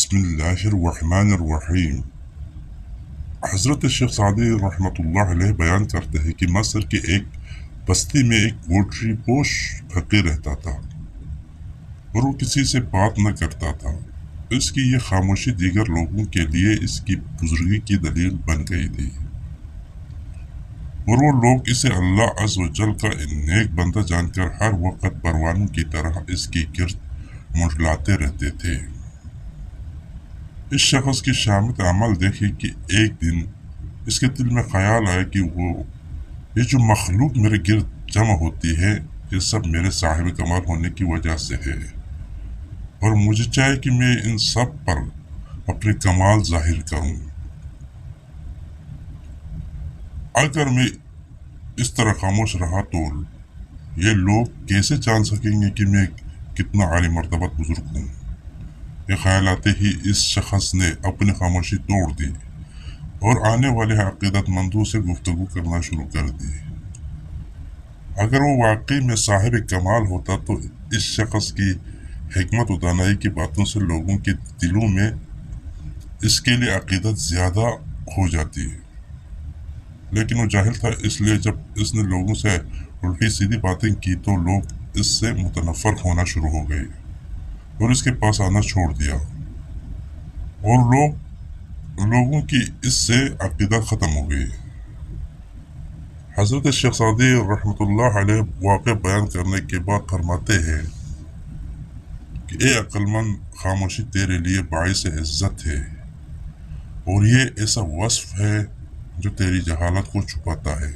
بسم اللہ الرحمن الرحیم۔ حضرت شیخ سعدی رحمۃ اللہ علیہ بیان کرتے ہیں کہ مصر کے ایک بستی میں ایک گوٹری پوش فقیر رہتا تھا اور وہ کسی سے بات نہ کرتا تھا۔ اس کی یہ خاموشی دیگر لوگوں کے لیے اس کی بزرگی کی دلیل بن گئی تھی اور وہ لوگ اسے اللہ عز و جل کا نیک بندہ جان کر ہر وقت پروانوں کی طرح اس کی گرد منڈلاتے رہتے تھے۔ اس شخص کی شامت عمل دیکھی کہ ایک دن اس کے دل میں خیال آیا کہ یہ جو مخلوق میرے گرد جمع ہوتی ہے یہ سب میرے صاحب کمال ہونے کی وجہ سے ہے اور مجھے چاہیے کہ میں ان سب پر اپنے کمال ظاہر کروں۔ اگر میں اس طرح خاموش رہا تو یہ لوگ کیسے جان سکیں گے کہ میں کتنا عالی مرتبہ بزرگ ہوں۔ یہ خیال آتے ہی اس شخص نے اپنی خاموشی توڑ دی اور آنے والے عقیدت مندوں سے گفتگو کرنا شروع کر دی۔ اگر وہ واقعی میں صاحب کمال ہوتا تو اس شخص کی حکمت و دانائی کی باتوں سے لوگوں کے دلوں میں اس کے لیے عقیدت زیادہ ہو جاتی، لیکن وہ جاہل تھا، اس لیے جب اس نے لوگوں سے الٹی سیدھی باتیں کی تو لوگ اس سے متنفر ہونا شروع ہو گئے اور اس کے پاس آنا چھوڑ دیا اور لوگوں کی اس سے عقیدت ختم ہو گئی۔ حضرت شیخ سعدی رحمۃ اللہ علیہ واقع بیان کرنے کے بعد فرماتے ہیں کہ اے عقل مند، خاموشی تیرے لیے باعث عزت ہے اور یہ ایسا وصف ہے جو تیری جہالت کو چھپاتا ہے،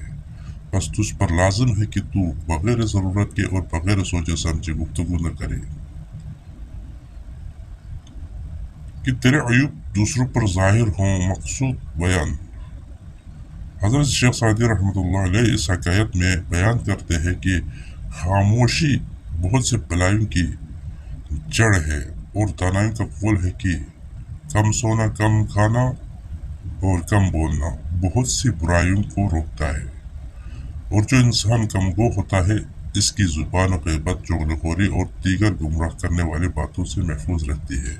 بس تجھ پر لازم ہے کہ تو بغیر ضرورت کے اور بغیر سوچے سمجھے گفتگو نہ کرے کہ تیرے عیوب دوسروں پر ظاہر ہوں۔ مقصود بیان۔ حضرت شیخ سعدی رحمۃ اللہ علیہ اس حکایت میں بیان کرتے ہیں کہ خاموشی بہت سے بلائیوں کی جڑ ہے اور دانائیوں کا قول ہے کہ کم سونا، کم کھانا اور کم بولنا بہت سی برائیوں کو روکتا ہے، اور جو انسان کم گو ہوتا ہے اس کی زبان و غیبت، چغل خوری اور دیگر گمراہ کرنے والی باتوں سے محفوظ رہتی ہے۔